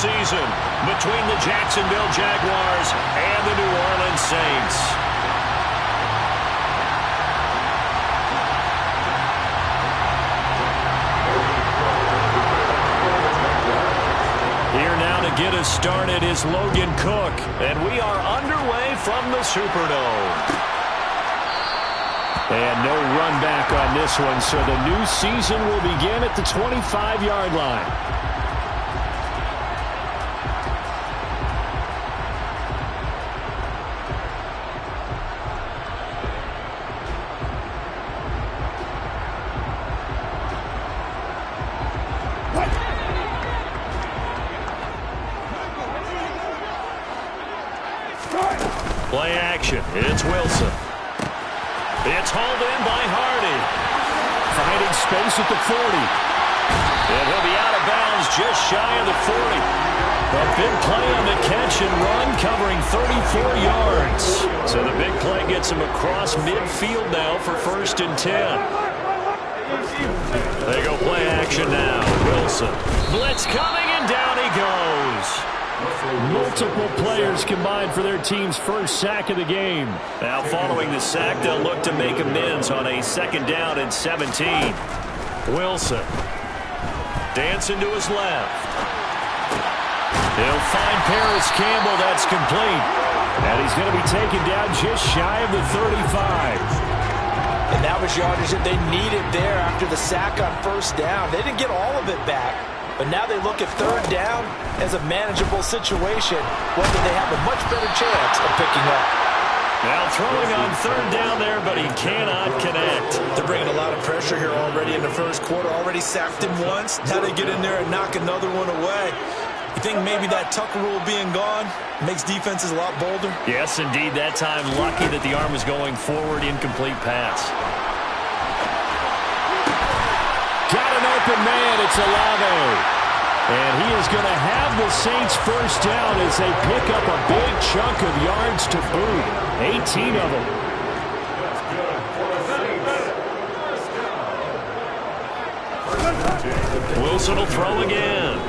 season between the Jacksonville Jaguars and the New Orleans Saints. Here now to get us started is Logan Cook, and we are underway from the Superdome. And no run back on this one, so the new season will begin at the 25-yard line. Play action. It's Wilson. It's hauled in by Hardy. Finding space at the 40. And he'll be out of bounds just shy of the 40. A big play on the catch and run covering 34 yards. So the big play gets him across midfield now for 1st and 10. They go play action now. Wilson. Blitz coming and down he goes. Multiple players combined for their team's first sack of the game. Now following the sack, they'll look to make amends on a 2nd down and 17. Wilson. Dancing to his left. He'll find Paris Campbell. That's complete. And he's going to be taken down just shy of the 35. And that was yardage that they needed there after the sack on 1st down. They didn't get all of it back. But now they look at 3rd down as a manageable situation, whether they have a much better chance of picking up. Now throwing on 3rd down there, but he cannot connect. They're bringing a lot of pressure here already in the 1st quarter. Already sacked him once. Now they get in there and knock another one away. You think maybe that Tucker rule being gone makes defenses a lot bolder? Yes, indeed. That time lucky that the arm was going forward. Incomplete pass. Got an open man. It's Olave. And he is going to have the Saints 1st down as they pick up a big chunk of yards to boot. 18 of them. Wilson will throw again.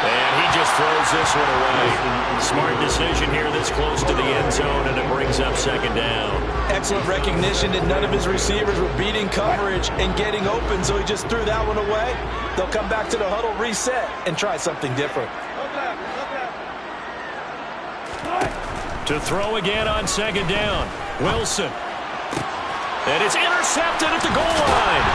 And he just throws this one away. Smart decision here this close to the end zone, and it brings up 2nd down. Excellent recognition that none of his receivers were beating coverage and getting open, so he just threw that one away. They'll come back to the huddle, reset, and try something different. To throw again on 2nd down. Wilson. And it's intercepted at the goal line.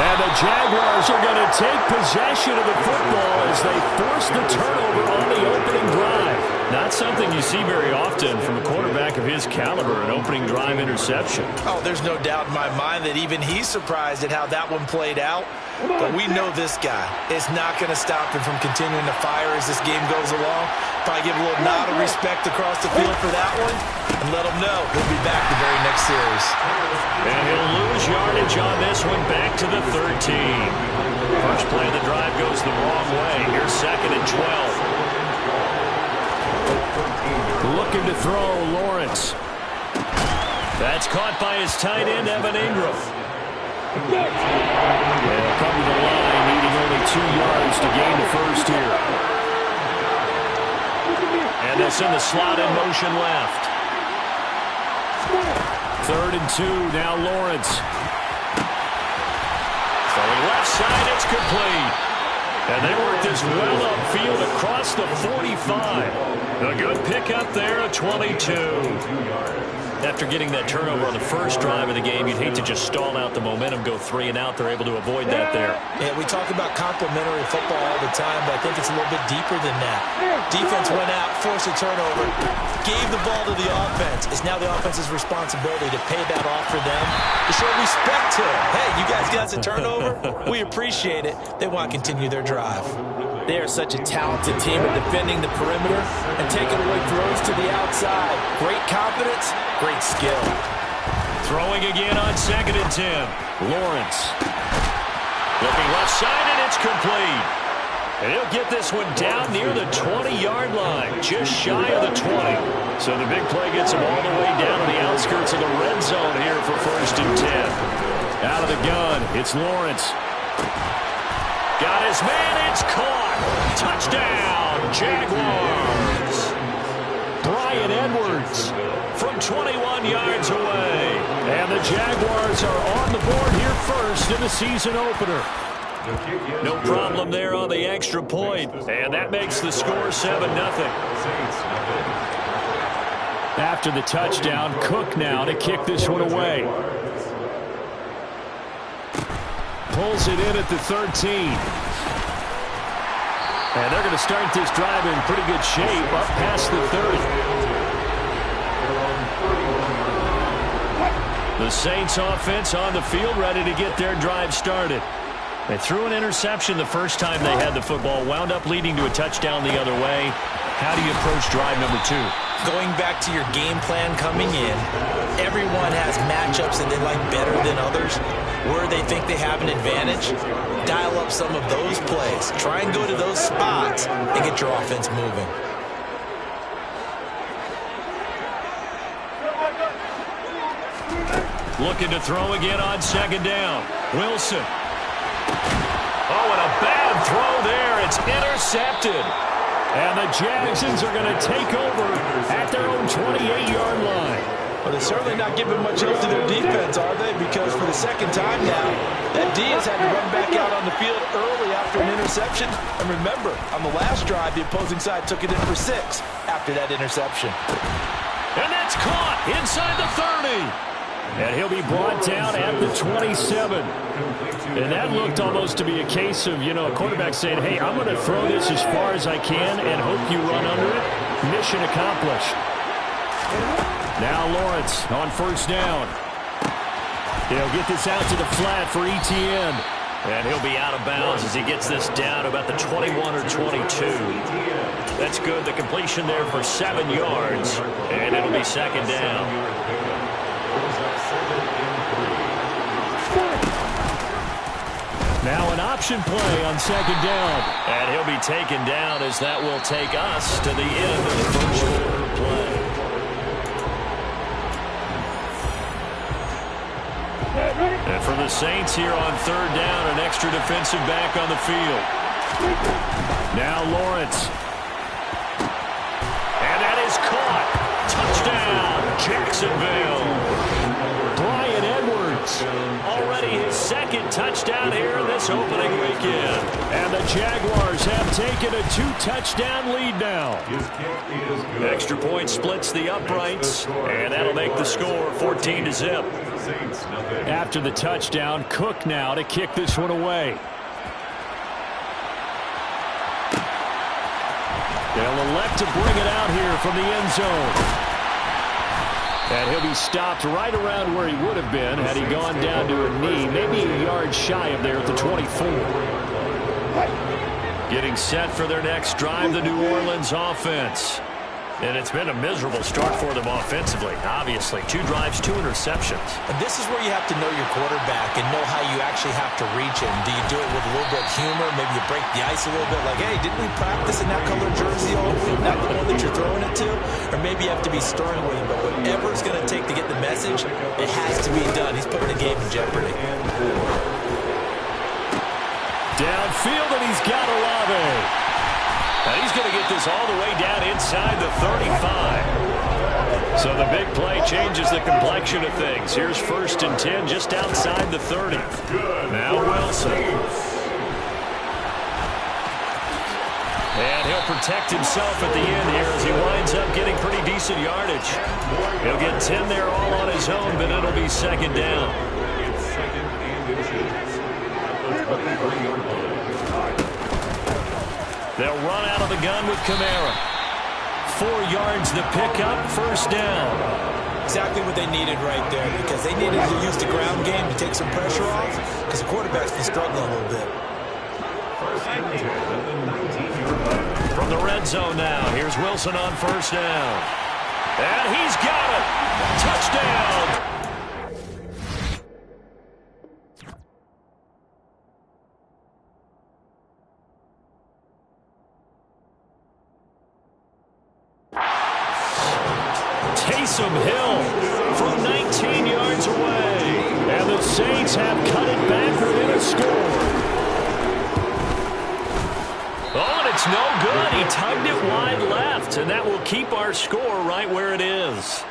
And the Jaguars are going to take possession of the football as they force the turnover on the opening drive. Not something you see very often from a quarterback of his caliber, an opening drive interception. Oh, there's no doubt in my mind that even he's surprised at how that one played out. But we know this guy is not going to stop him from continuing to fire as this game goes along. Probably give a little nod of respect across the field for that one and let him know he'll be back the very next series. And he'll lose yardage on this one, back to the 13. First play of the drive goes the wrong way. Here's 2nd and 12. Looking to throw, Lawrence. That's caught by his tight end, Evan Ingram. They'll come to the line, needing only 2 yards to gain the 1st here. And they'll send the slot in motion left. 3rd and 2, now Lawrence. Throwing left side, it's complete. And they work this well upfield across the 45. A good pickup there, a 22. After getting that turnover on the first drive of the game, you'd hate to just stall out the momentum, go 3 and out. They're able to avoid that there. Yeah, we talk about complementary football all the time, but I think it's a little bit deeper than that. Defense went out, forced a turnover, gave the ball to the offense. It's now the offense's responsibility to pay that off for them, to show respect to it. Hey, you guys got a turnover? We appreciate it. They want to continue their drive. They are such a talented team at defending the perimeter and taking away throws to the outside. Great confidence, great skill. Throwing again on 2nd and 10. Lawrence. Looking left side, and it's complete. And he'll get this one down near the 20-yard line, just shy of the 20. So the big play gets him all the way down to the outskirts of the red zone here for 1st and 10. Out of the gun, it's Lawrence. Got his man, it's caught. Touchdown, Jaguars. Bryan Edwards From 21 yards away. And the Jaguars are on the board here first in the season opener. No problem there on the extra point. And that makes the score 7-0. After the touchdown, Cook now to kick this one away. Pulls it in at the 13. And they're going to start this drive in pretty good shape up past the 30. The Saints offense on the field ready to get their drive started. They threw an interception the first time they had the football, wound up leading to a touchdown the other way. How do you approach drive number 2? Going back to your game plan coming in, everyone has matchups that they like better than others. Where they think they have an advantage, dial up some of those plays. Try and go to those spots and get your offense moving. Looking to throw again on second down. Wilson. Oh, and a bad throw there. It's intercepted. And the Jacksons are going to take over at their own 28-yard line. Well, they're certainly not giving much help to their defense, are they? Because for the second time now, that D has had to run back out on the field early after an interception. And remember, on the last drive, the opposing side took it in for 6 after that interception. And that's caught inside the 30. And he'll be brought down at the 27. And that looked almost to be a case of, a quarterback saying, hey, I'm going to throw this as far as I can and hope you run under it. Mission accomplished. Now Lawrence on first down. He'll get this out to the flat for Etienne. And he'll be out of bounds as he gets this down about the 21 or 22. That's good. The completion there for 7 yards. And it'll be second down. Now an option play on second down. And he'll be taken down as that will take us to the end of the first quarter play. And for the Saints here on third down, an extra defensive back on the field. Now Lawrence. And that is caught. Touchdown, Jacksonville. Bryan Edwards. Already his second touchdown here this opening weekend. And the Jaguars have taken a 2-touchdown lead now. Extra point splits the uprights, and that'll make the score 14-0. After the touchdown, Cook now to kick this one away. They'll elect to bring it out here from the end zone. And he'll be stopped right around where he would have been had he gone down to a knee, maybe a yard shy of there at the 24. Getting set for their next drive, the New Orleans offense. And it's been a miserable start for them offensively, obviously. 2 drives, 2 interceptions. And this is where you have to know your quarterback and know how you actually have to reach him. Do you do it with a little bit of humor? Maybe you break the ice a little bit like, hey, didn't we practice in that color jersey all week? Not the one that you're throwing it to? Or maybe you have to be stern with him. But whatever it's going to take to get the message, it has to be done. He's putting the game in jeopardy. Downfield, and he's got Olave. And he's going to get this all the way down inside the 35. So the big play changes the complexion of things. Here's 1st and 10 just outside the 30. Now Wilson. And he'll protect himself at the end here as he winds up getting pretty decent yardage. He'll get 10 there all on his own, but it'll be second down. They'll run out of the gun with Kamara. 4 yards the pickup, 1st down. Exactly what they needed right there, because they needed to use the ground game to take some pressure off, because the quarterback's been struggling a little bit. From the red zone now, here's Wilson on 1st down. And he's got it. Touchdown. Taysom Hill from 19 yards away. And the the Saints have cut it back within a score. Oh, and it's no good. He tugged it wide left, and that will keep our score right where it is.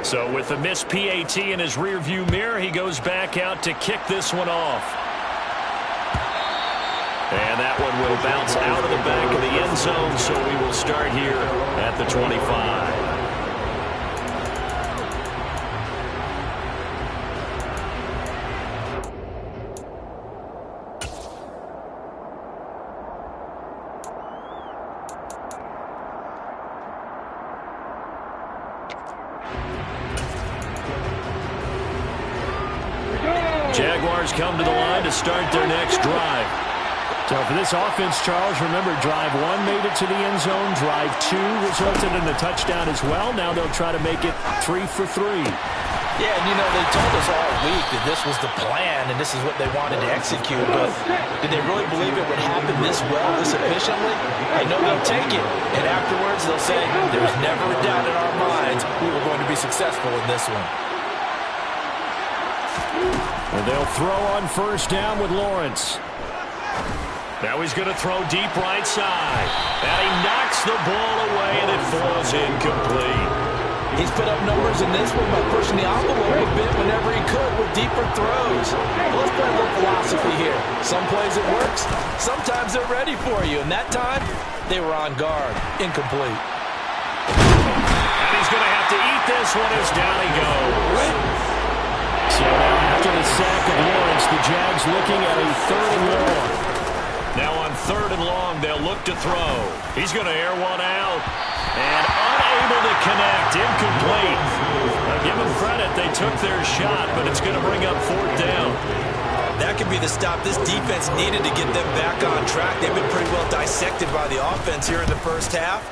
So with the missed PAT in his rearview mirror, he goes back out to kick this one off. And that one will bounce out of the back of the end zone, so we will start here at the 25. Jaguars come to the line to start their next drive. So for this offense, Charles, remember, drive 1 made it to the end zone. Drive 2 resulted in a touchdown as well. Now they'll try to make it 3 for 3. Yeah, and they told us all week that this was the plan and this is what they wanted to execute. But did they really believe it would happen this well, this efficiently? I know they'll take it. And afterwards they'll say, there was never a doubt in our minds we were going to be successful in this one. And they'll throw on first down with Lawrence. Now he's going to throw deep right side. And he knocks the ball away, and it falls incomplete. He's put up numbers in this one by pushing the envelope a bit whenever he could with deeper throws. Well, let's play a little philosophy here. Some plays it works. Sometimes they're ready for you. And that time, they were on guard. Incomplete. And he's going to have to eat this one as down he goes. So now after the sack of Lawrence, the Jags looking at a 3rd and long. Now on 3rd and long, they'll look to throw. He's going to air one out. And unable to connect. Incomplete. Now give them credit. They took their shot, but it's going to bring up 4th down. That could be the stop this defense needed to get them back on track. They've been pretty well dissected by the offense here in the first half.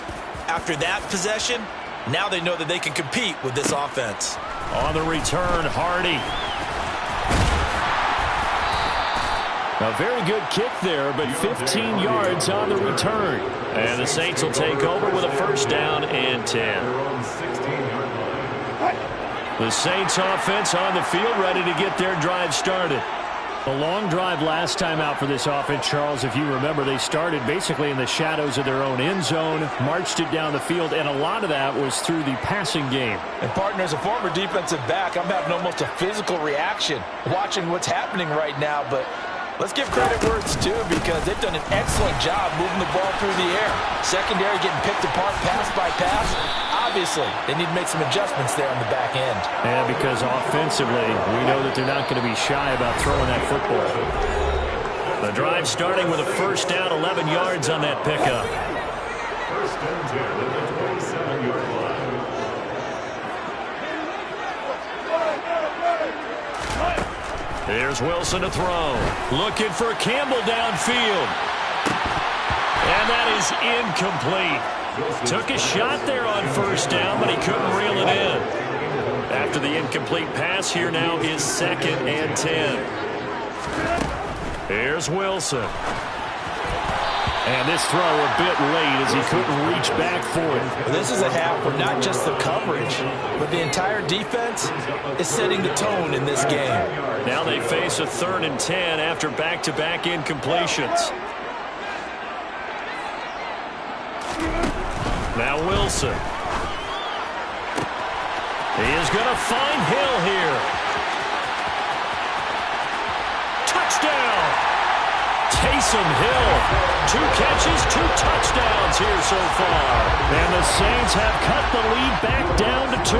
After that possession, now they know that they can compete with this offense. On the return, Hardy. A very good kick there, but 15 yards on the return. And the Saints will take over with a 1st down and 10. The Saints offense on the field, ready to get their drive started. A long drive last time out for this offense, Charles. If you remember, they started basically in the shadows of their own end zone, marched it down the field, and a lot of that was through the passing game. And partner, as a former defensive back, I'm having almost a physical reaction watching what's happening right now, but let's give credit where it's due because they've done an excellent job moving the ball through the air. Secondary getting picked apart pass by pass. Obviously, they need to make some adjustments there on the back end. And because offensively, we know that they're not going to be shy about throwing that football. The drive starting with a 1st down, 11 yards on that pickup. 1st and 10 at the 27-yard line. Here's Wilson to throw. Looking for Campbell downfield. And that is incomplete. Took a shot there on 1st down, but he couldn't reel it in. After the incomplete pass, here now is 2nd and 10. Here's Wilson. And this throw a bit late as he couldn't reach back for it. This is a half where not just the coverage, but the entire defense is setting the tone in this game. Now they face a 3rd and 10 after back-to-back incompletions. Now Wilson. He is going to find Hill here. Touchdown! Taysom Hill. 2 catches, 2 touchdowns here so far. And the Saints have cut the lead back down to 2.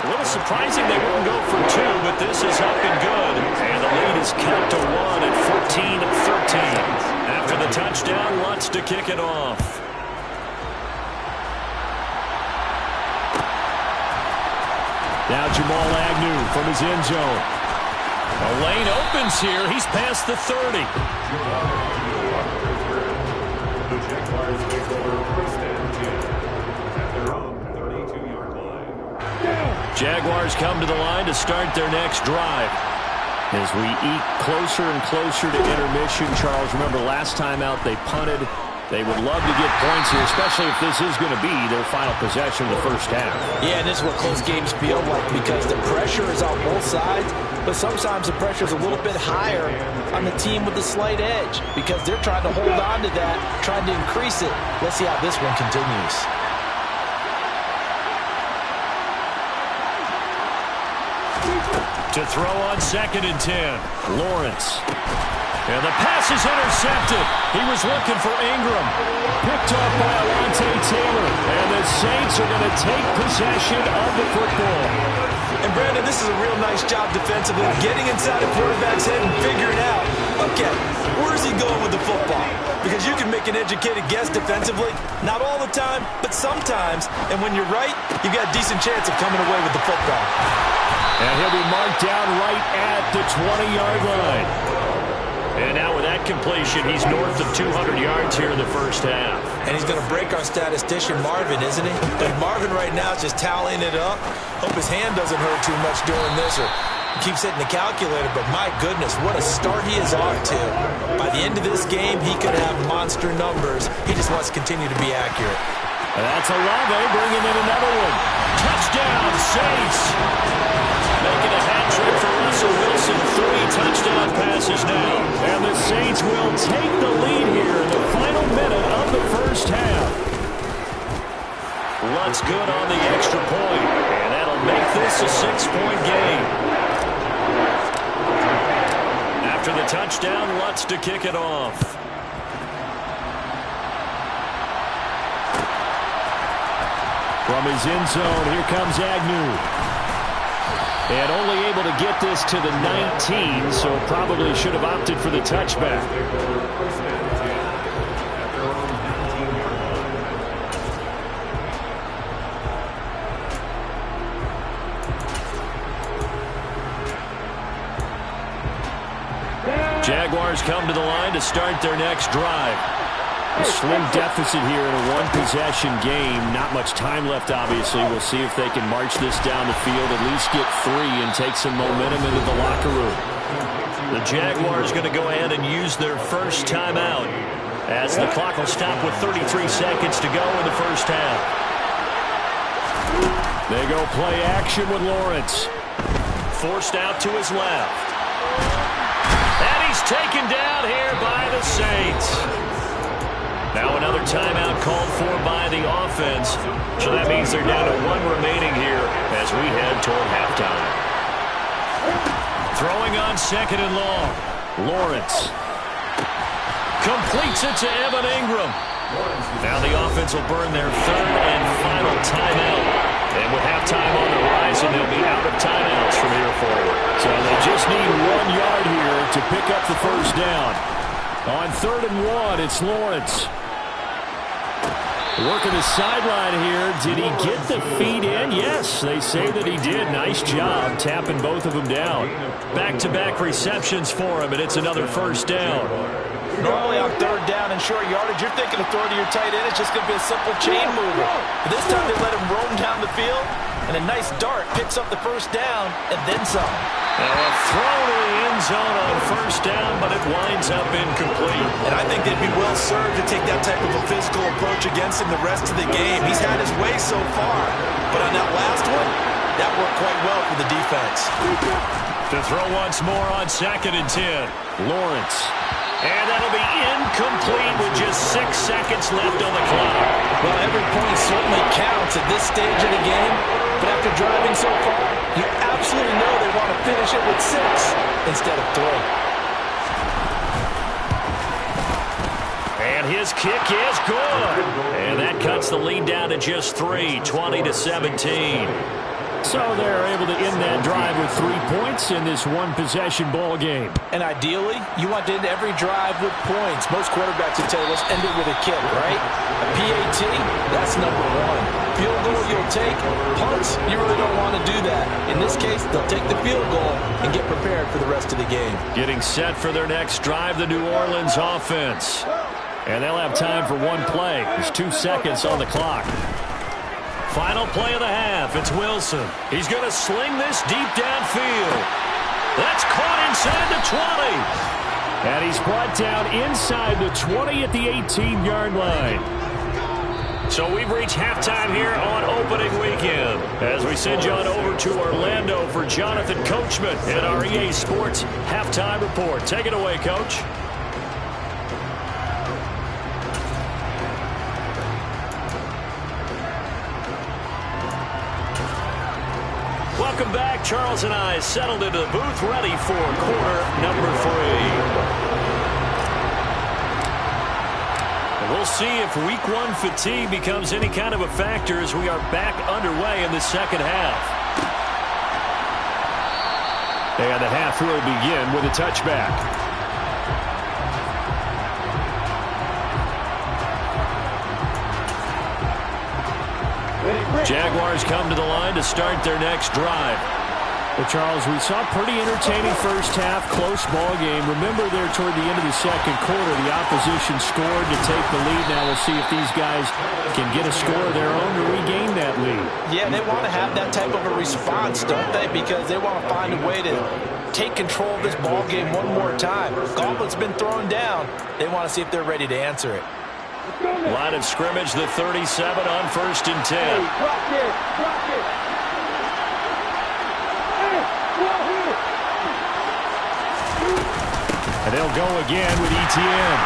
A little surprising they wouldn't go for 2, but this is up and good. And the lead is cut to 1 at 14-13. After the touchdown, Lutz to kick it off. Now Jamal Agnew from his end zone. A lane opens here. He's past the 30. The Jaguars take over 1st and 10 at their own 32-yard line. Jaguars come to the line to start their next drive. As we eke closer and closer to intermission, Charles, remember last time out they punted. They would love to get points here, especially if this is going to be their final possession of the first half. Yeah, and this is what close games feel like because the pressure is on both sides, but sometimes the pressure is a little bit higher on the team with the slight edge because they're trying to hold on to that, trying to increase it. Let's see how this one continues. To throw on 2nd and 10. Lawrence. And the pass is intercepted. He was looking for Ingram. Picked off by Alontae Taylor. And the Saints are going to take possession of the football. And Brandon, this is a real nice job defensively, getting inside the quarterback's head and figuring out, okay, where's he going with the football? Because you can make an educated guess defensively, not all the time, but sometimes. And when you're right, you've got a decent chance of coming away with the football. And he'll be marked down right at the 20-yard line. And now with that completion, he's north of 200 yards here in the first half. And he's going to break our statistician, Marvin, isn't he? But Marvin right now is just tallying it up. Hope his hand doesn't hurt too much doing this or keeps hitting the calculator. But my goodness, what a start he is off to. By the end of this game, he could have monster numbers. He just wants to continue to be accurate. And that's Olave bringing in another one. Touchdown, Saints. Making a hat trick for Russell Wilson. 3 touchdown passes now. And the Saints will take the lead here in the final minute of the first half. Lutz good on the extra point. And that'll make this a 6-point game. After the touchdown, Lutz to kick it off. From his end zone, here comes Agnew. And only able to get this to the 19, so probably should have opted for the touchback. Jaguars come to the line to start their next drive. A slim deficit here in a one-possession game. Not much time left, obviously. We'll see if they can march this down the field, at least get 3 and take some momentum into the locker room. The Jaguars going to go ahead and use their first timeout as the clock will stop with 33 seconds to go in the first half. They go play action with Lawrence. Forced out to his left. And he's taken down here by the Saints. Now another timeout called for by the offense. So that means they're down to 1 remaining here as we head toward halftime. Throwing on 2nd and long. Lawrence. Completes it to Evan Ingram. Now the offense will burn their 3rd and final timeout. And with halftime on the horizon, they'll be out of timeouts from here forward. So they just need 1 yard here to pick up the first down. On 3rd and 1, it's Lawrence. Working the sideline here. Did he get the feet in? Yes, they say that he did. Nice job tapping both of them down. Back-to-back receptions for him, and it's another first down. Normally on 3rd down and short yardage, you're thinking of throwing to your tight end. It's just going to be a simple chain mover. But this time they let him roam down the field, and a nice dart picks up the first down and then some. Now a throw to the end zone on first down, but it winds up incomplete. And I think they'd be well served to take that type of a physical approach against him the rest of the game. He's had his way so far, but on that last one, that worked quite well for the defense. To throw once more on 2nd and 10. Lawrence. And that'll be incomplete with just 6 seconds left on the clock. Well, every point certainly counts at this stage of the game. But after driving so far, you absolutely know they want to finish it with 6 instead of 3. And his kick is good. And that cuts the lead down to just 3, 20-17. So they're able to end that drive with 3 points in this one-possession ball game. And ideally, you want to end every drive with points. Most quarterbacks would tell you, let's end it with a kick, right? A PAT, that's number 1. Field goal you'll take. Punts, you really don't want to do that. In this case, they'll take the field goal and get prepared for the rest of the game. Getting set for their next drive, the New Orleans offense. And they'll have time for 1 play. There's 2 seconds on the clock. Final play of the half. It's Wilson. He's going to sling this deep downfield. That's caught inside the 20. And he's brought down inside the 20 at the 18-yard line. So we've reached halftime here on opening weekend as we send you on over to Orlando for Jonathan Coachman at our EA Sports Halftime Report. Take it away, Coach. Welcome back. Charles and I settled into the booth ready for quarter number 3. We'll see if week 1 fatigue becomes any kind of a factor as we are back underway in the second half. And the half will begin with a touchback. Jaguars come to the line to start their next drive. Well, Charles, we saw a pretty entertaining first half, close ball game. Remember there toward the end of the second quarter, the opposition scored to take the lead. Now we'll see if these guys can get a score of their own to regain that lead. Yeah, they want to have that type of a response, don't they? Because they want to find a way to take control of this ball game one more time. Gauntlet's been thrown down. They want to see if they're ready to answer it. Line of scrimmage, the 37 on 1st and 10. And they'll go again with ETN.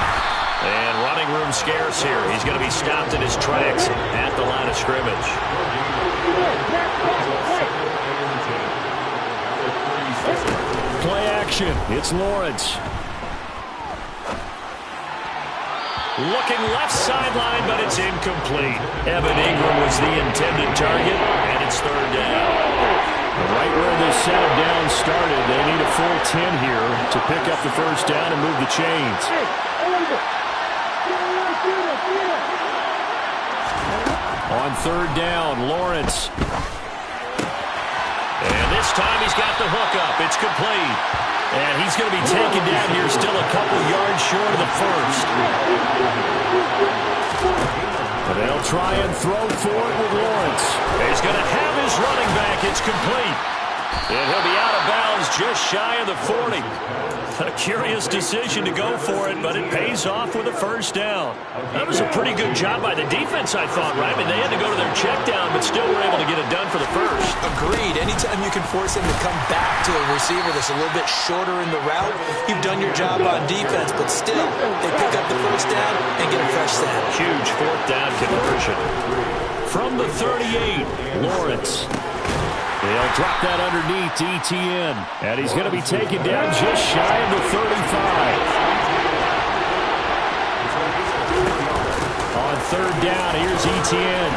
And running room scarce here. He's going to be stopped in his tracks at the line of scrimmage. Play action. It's Lawrence. Looking left sideline, but it's incomplete. Evan Ingram was the intended target, and it's 3rd down. Right where this set of downs started, they need a full 10 here to pick up the first down and move the chains. On 3rd down, Lawrence. And this time he's got the hook up. It's complete. And he's going to be taken down here still a couple yards short of the first. But they'll try and throw for it with Lawrence. He's going to have his running back. It's complete. And he'll be out of bounds just shy of the 40. A curious decision to go for it, but it pays off with a first down. That was a pretty good job by the defense, I thought, right? I mean, they had to go to their check down, but still were able to get it done for the first. Agreed. Anytime you can force him to come back to a receiver that's a little bit shorter in the route, you've done your job on defense, but still, they pick up the first down and get a fresh set. Huge 4th down conversion. From the 38, Lawrence. They'll drop that underneath to ETN. And he's going to be taken down just shy of the 35. On 3rd down, here's ETN.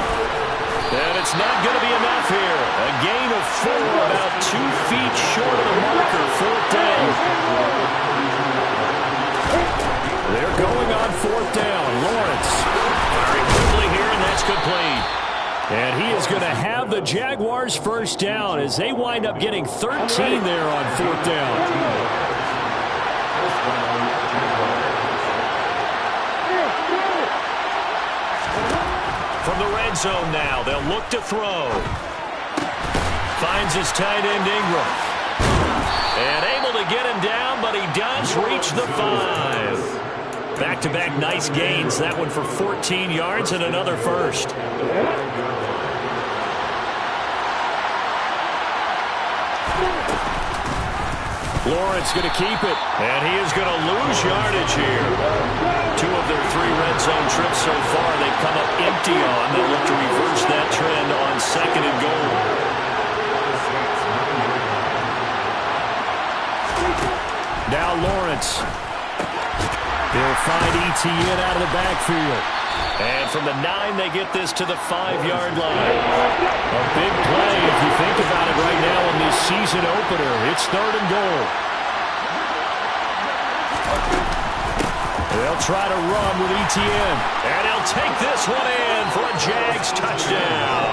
And it's not going to be enough here. A gain of 4, about 2 feet short of the marker. 4th down. They're going on 4th down. Lawrence. Very quickly here, and that's complete. And he is going to have the Jaguars first down as they wind up getting 13 there on 4th down. From the red zone now, they'll look to throw. Finds his tight end Ingram. And able to get him down, but he does reach the 5. Back-to-back nice gains. That one for 14 yards and another first. Lawrence going to keep it. And he is going to lose yardage here. 2 of their 3 red zone trips so far they've come up empty on. They'll look to reverse that trend on 2nd and goal. Now Lawrence. They'll find ETN out of the backfield. And from the 9, they get this to the 5-yard line. A big play if you think about it right now in this season opener. It's 3rd and goal. They'll try to run with ETN. And he'll take this one in for a Jags touchdown.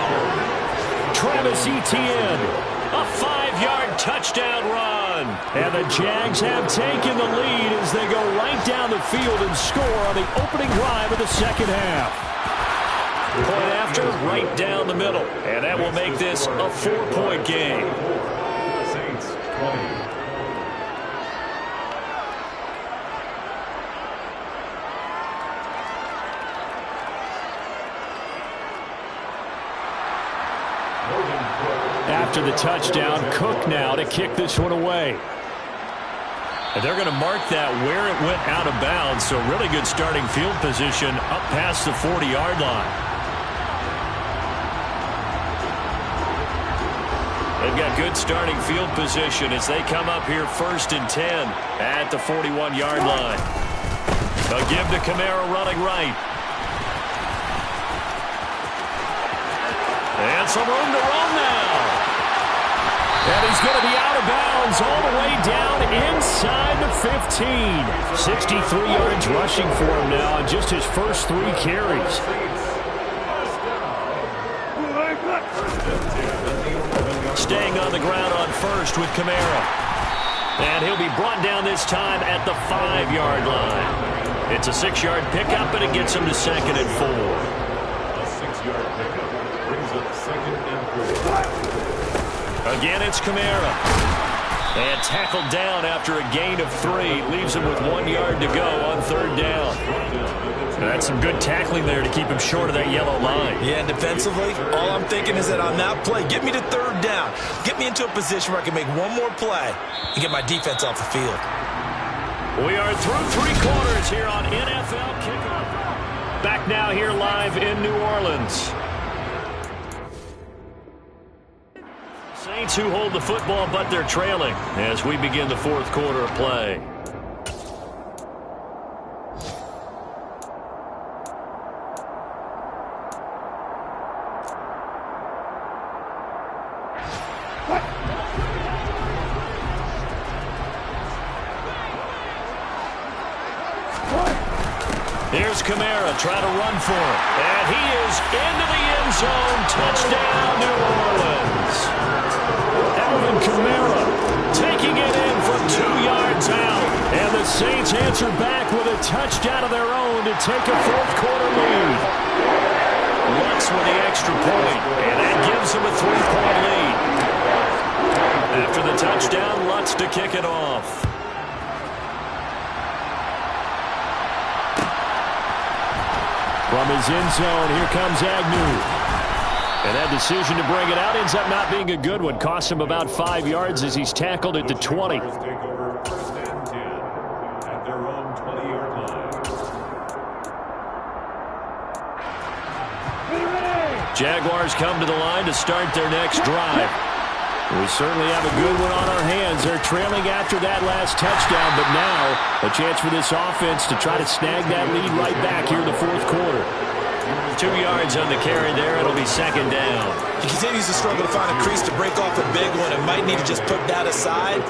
Travis Etienne. A 5-yard touchdown run. And the Jags have taken the lead as they go right down the field and score on the opening drive of the second half. Point after, right down the middle. And that will make this a 4-point game. Saints 20, after the touchdown. Cook now to kick this one away. And they're going to mark that where it went out of bounds, so really good starting field position up past the 40-yard line. They've got good starting field position as they come up here 1st and 10 at the 41-yard line. They'll give to Kamara running right. And some room to run now. And he's going to be out of bounds all the way down inside the 15. 63 yards rushing for him now on just his first 3 carries. Staying on the ground on first with Kamara. And he'll be brought down this time at the 5-yard line. It's a 6-yard pickup, and it gets him to 2nd and 4. A 6-yard pickup brings up 2nd and 4. Again, it's Kamara. And tackled down after a gain of 3. Leaves him with 1 yard to go on 3rd down. That's some good tackling there to keep him short of that yellow line. Yeah, and defensively, all I'm thinking is that on that play, get me to 3rd down. Get me into a position where I can make one more play and get my defense off the field. We are through 3 quarters here on NFL Kickoff. Back now here live in New Orleans. Saints who hold the football, but they're trailing as we begin the 4th quarter of play. Here's Kamara trying to run for it. And he is into the end zone. Touchdown, New Orleans. Alvin Kamara taking it in from 2 yards out. And the Saints answer back with a touchdown of their own to take a 4th quarter lead. Lutz with the extra point, and that gives him a 3-point lead. After the touchdown, Lutz to kick it off. From his end zone, here comes Agnew. And that decision to bring it out ends up not being a good one. Costs him about 5 yards as he's tackled at the 20. Take over 1st and 10 at their own 20-yard line. Jaguars come to the line to start their next drive. We certainly have a good one on our hands. They're trailing after that last touchdown, but now a chance for this offense to try to snag that lead right back here in the 4th quarter. 2 yards on the carry there. It'll be 2nd down. He continues to struggle to find a crease to break off a big one and might need to just put that aside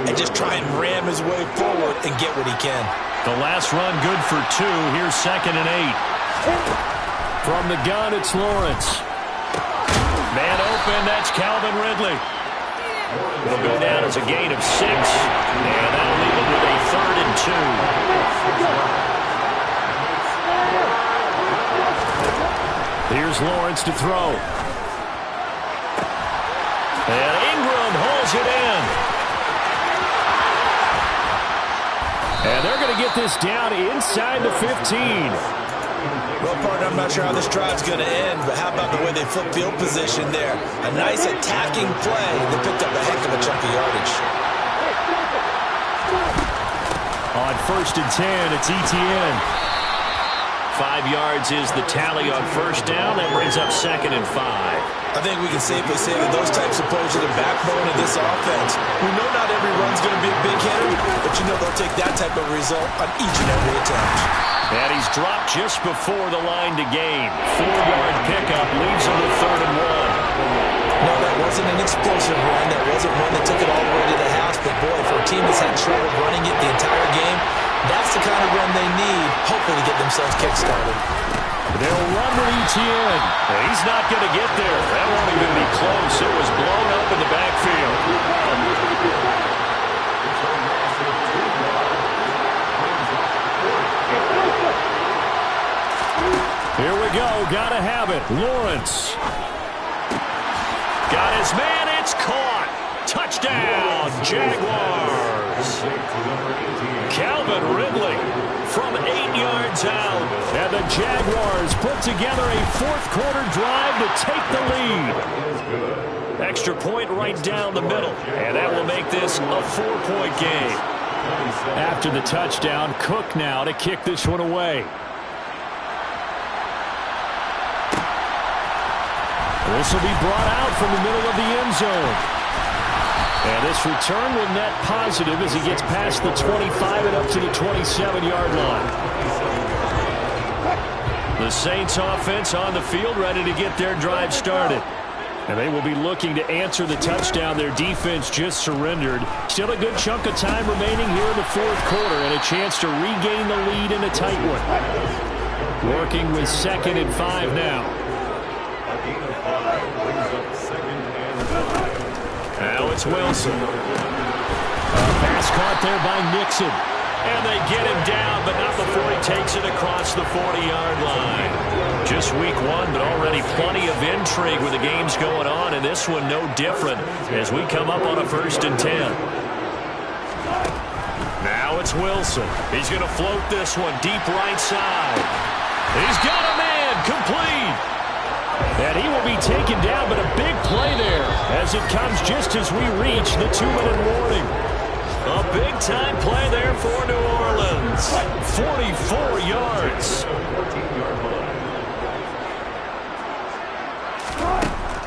and just try and ram his way forward and get what he can. The last run good for 2. Here's 2nd and 8. From the gun, it's Lawrence. Man open, that's Calvin Ridley. It'll go down as a gain of 6. And that'll leave him with a 3rd and 2. Here's Lawrence to throw. And Ingram holds it in. And they're going to get this down inside the 15. Well, partner, I'm not sure how this drive's going to end, but how about the way they flip field position there? A nice attacking play that picked up a heck of a chunk of yardage. On 1st and 10, it's Etienne. 5 yards is the tally on 1st down. That brings up 2nd and 5. I think we can safely say that those types of plays are the backbone of this offense. We know not every run's going to be a big hitter, but you know they'll take that type of result on each and every attempt. And he's dropped just before the line to gain. 4-yard pickup leaves him with 3rd and 1. No, that wasn't an explosive run. That wasn't one that took it all the way to the house. But, boy, for a team that's had trouble running it the entire game, that's the kind of run they need, hopefully, to get themselves kick-started. They'll run with Etienne. He's not going to get there. That won't even be close. It was blown up in the backfield. Here we go. Gotta have it. Lawrence. Got his man. It's caught. Touchdown, Jaguars. Calvin Ridley from 8 yards out. And the Jaguars put together a 4th quarter drive to take the lead. Extra point right down the middle. And that will make this a 4-point game. After the touchdown, Cook now to kick this one away. This will be brought out from the middle of the end zone. And this return will net positive as he gets past the 25 and up to the 27-yard line. The Saints offense on the field, ready to get their drive started. And they will be looking to answer the touchdown their defense just surrendered. Still a good chunk of time remaining here in the fourth quarter and a chance to regain the lead in a tight one. Working with 2nd and 5 now. Now it's Wilson. Pass caught there by Nixon. And they get him down, but not before he takes it across the 40-yard line. Just week 1, but already plenty of intrigue with the games going on, and this one no different as we come up on a 1st and 10. Now it's Wilson. He's going to float this one deep right side. He's got a man complete. And he will be taken down, but a big play there as it comes just as we reach the 2-minute warning. A big-time play there for New Orleans. 44 yards.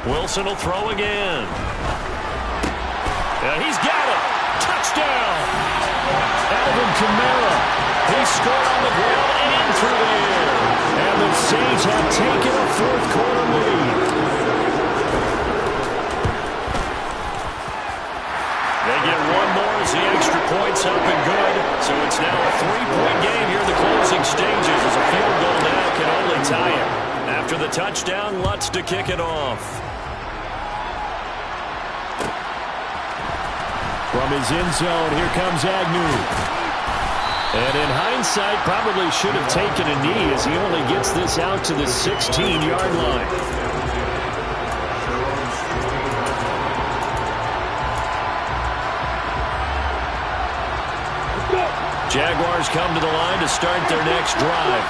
Wilson will throw again. And he's got it. Touchdown. Alvin Kamara. He scored on the ground and through the air. And the Saints have taken a fourth quarter lead. They get one more as the extra point's up and good. So it's now a 3-point game here in the closing stages as a field goal now can only tie it. After the touchdown, Lutz to kick it off. From his end zone, here comes Agnew. And in hindsight, probably should have taken a knee as he only gets this out to the 16-yard line. Jaguars come to the line to start their next drive.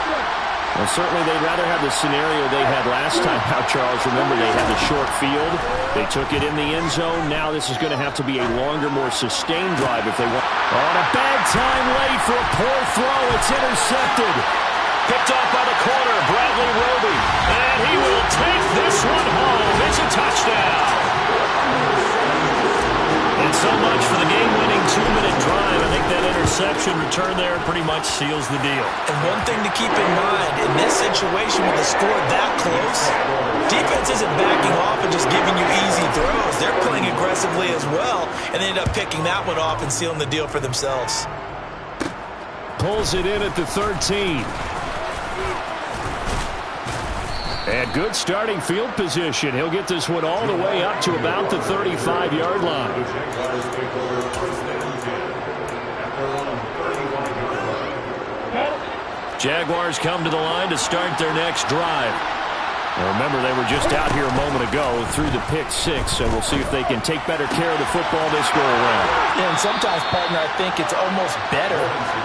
Well, certainly they'd rather have the scenario they had last time out, Charles. Remember, they had the short field. They took it in the end zone. Now this is going to have to be a longer, more sustained drive if they want. On a bad time late for a poor throw. It's intercepted. Picked off by the corner, Bradley Roby. And he will take this one home. It's a touchdown. And so much for the game-winning 2-minute drive. I think that interception return there pretty much seals the deal. And one thing to keep in mind, in this situation with the score that close, defense isn't backing off and just giving you easy throws. They're playing aggressively as well, and they end up picking that one off and sealing the deal for themselves. Pulls it in at the 13. And good starting field position. He'll get this one all the way up to about the 35-yard line. Jaguars come to the line to start their next drive. Now remember, they were just out here a moment ago through the pick 6, so we'll see if they can take better care of the football this go around. Yeah, and sometimes, partner, I think it's almost better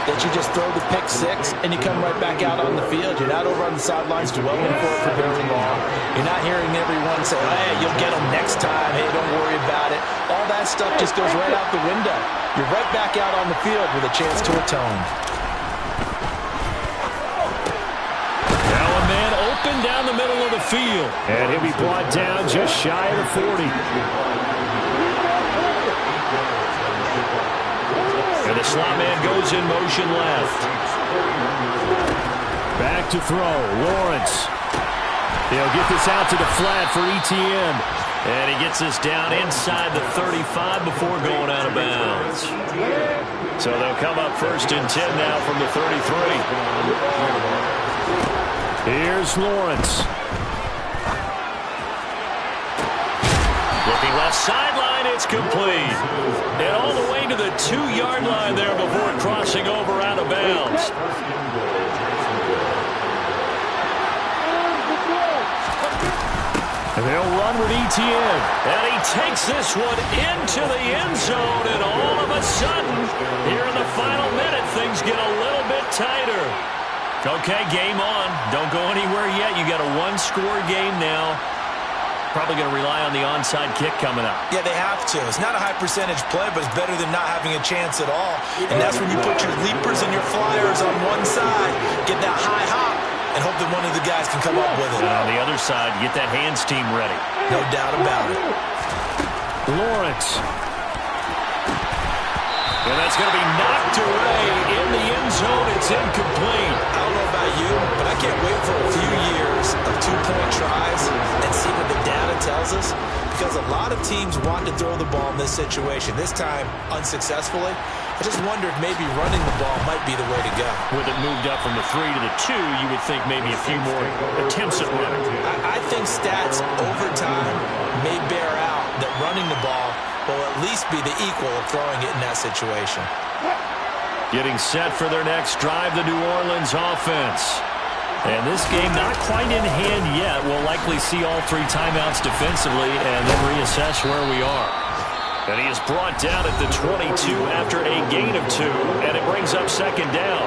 that you just throw the pick 6 and you come right back out on the field. You're not over on the sidelines dwelling for it for very long. You're not hearing everyone say, hey, you'll get them next time. Hey, don't worry about it. All that stuff just goes right out the window. You're right back out on the field with a chance to atone. Down the middle of the field. And he'll be brought down just shy of the 40. And the slot man goes in motion left. Back to throw. Lawrence. He'll get this out to the flat for Etienne. And he gets this down inside the 35 before going out of bounds. So they'll come up 1st and 10 now from the 33. Here's Lawrence. Looking left sideline, it's complete. And all the way to the 2-yard line there before crossing over out of bounds. And they'll run with Etienne. And he takes this one into the end zone, and all of a sudden, here in the final minute, things get a little bit tighter. Okay, game on. Don't go anywhere yet. You got a 1-score game now. probably going to rely on the onside kick coming up. Yeah, they have to. It's not a high percentage play, but it's better than not having a chance at all. And that's when you put your leapers and your flyers on one side, get that high hop, and hope that one of the guys can come up with it. And on the other side, get that hands team ready. No doubt about it. Lawrence. And that's going to be knocked away in the end zone. It's incomplete. I don't know about you, but I can't wait for a few years of two-point tries and see what the data tells us, because a lot of teams want to throw the ball in this situation. This time, unsuccessfully. I just wondered maybe running the ball might be the way to go. With it moved up from the 3 to the 2, you would think maybe a few more attempts at running. I think stats over time may bear out that running the ball will at least be the equal of throwing it in that situation. Getting set for their next drive, the New Orleans offense. And this game not quite in hand yet. We'll likely see all 3 timeouts defensively and then reassess where we are. And he is brought down at the 22 after a gain of 2, and it brings up second down.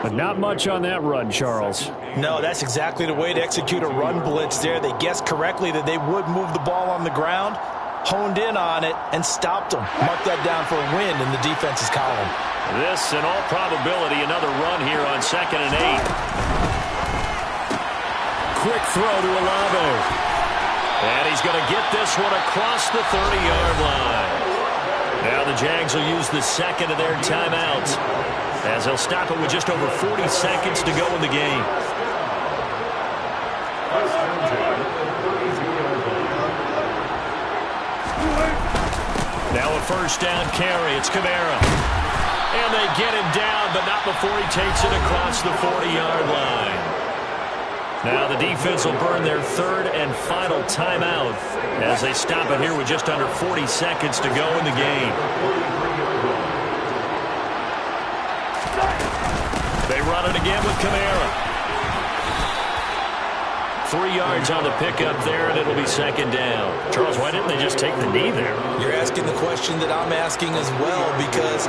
But not much on that run, Charles. No, that's exactly the way to execute a run blitz there. They guessed correctly that they would move the ball on the ground, honed in on it, and stopped them. Mark that down for a win in the defense's column. This, in all probability, another run here on 2nd and 8. Quick throw to Olave. And he's going to get this one across the 30-yard line. Now the Jags will use the second of their timeouts, as they'll stop it with just over 40 seconds to go in the game. Now a first down carry. It's Kamara. And they get him down, but not before he takes it across the 40-yard line. Now the defense will burn their 3rd and final timeout as they stop it here with just under 40 seconds to go in the game. They run it again with Kamara. 3 yards on the pickup there, and it'll be second down. Charles, why didn't they just take the knee there? You're asking the question that I'm asking as well, because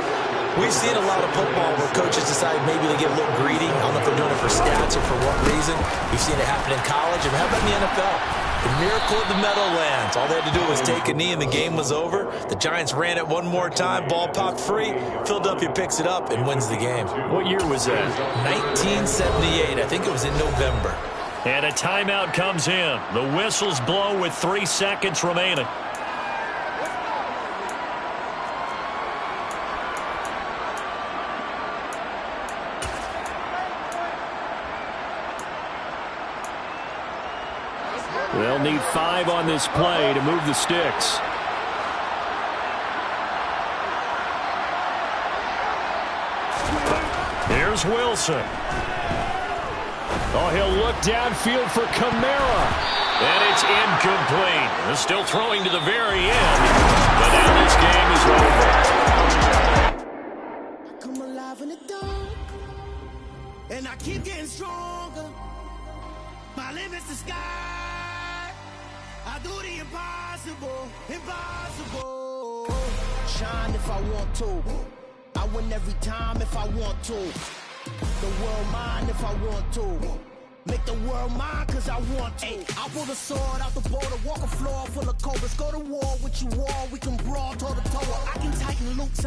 we've seen a lot of football where coaches decide maybe they get a little greedy. I don't know if they're doing it for stats or for what reason. We've seen it happen in college. And how about in the NFL? The miracle of the Meadowlands. All they had to do was take a knee and the game was over. The Giants ran it one more time. Ball popped free. Philadelphia picks it up and wins the game. What year was that? 1978. I think it was in November. And a timeout comes in. The whistles blow with 3 seconds remaining. They'll need 5 on this play to move the sticks. Here's Wilson. Oh, he'll look downfield for Kamara. And it's incomplete. They're still throwing to the very end. But now this game is over. I come alive in the dark, and I keep getting stronger. My limit's the sky. I do the impossible, impossible. Shine if I want to. I win every time if I want to. The world mine if I want to. Make the world mine cause I want to. I pull the sword out the border, walk a floor full of cobras. Go to war with you all, we can brawl toe to toe. I can tighten loops.